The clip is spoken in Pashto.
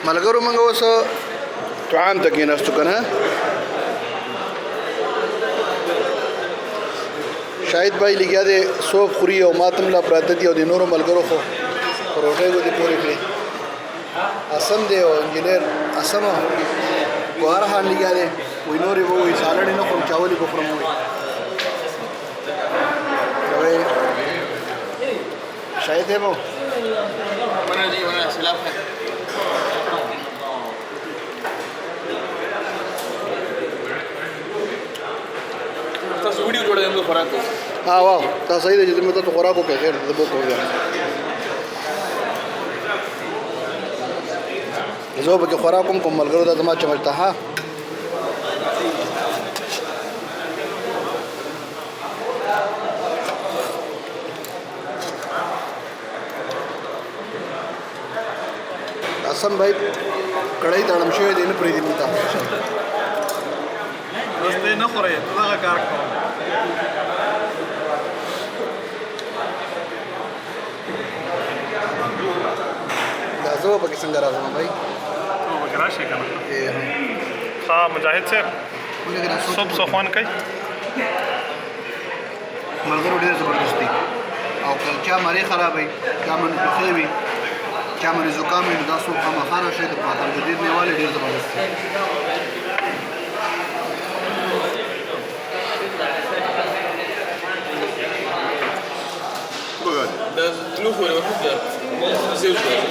ملګرو موږ اوس طعام ته کېناستو که نه شاهد بھائی لګیا دی سوپ خوري او ما ته ملا پراته دي او د نورو ملګرو خو پروټې ګوتې پورې کړې اسم دی او انجینر اسم ګوهر خان لګیا دی وایي نورې به وایي سالډ یې نه خورم چاول یې به خورم وایي شاهد صاحب تاسو ویډیو جوړوئ موږ خوراک کوو ها واو دا صحیح دی چې زه مې تاسو خوراک وکړئ خیر زه به وکړم زه به کې خوراک هم کوم ملګرو دا زما چمچ ته ها اسم भाई کړای تړم شوی دی نه پرېږدي مې ته بس دی نه خورئ ته دغه کار کوم دا زه به پکې څنګه راځم भाई ته به پکې راشئ که نه ښه مجاهد صاحب سوپ څه خوند کوي ملګرو ډېر زبردست دي او که چا مرۍ خراب وي چا باندې ټوخی وي چا باندې زکام وي نو دا سوپ خامخا راشئ د پاتر جدید نیوالی ډېر زبردست دی Da nu fuori, ma più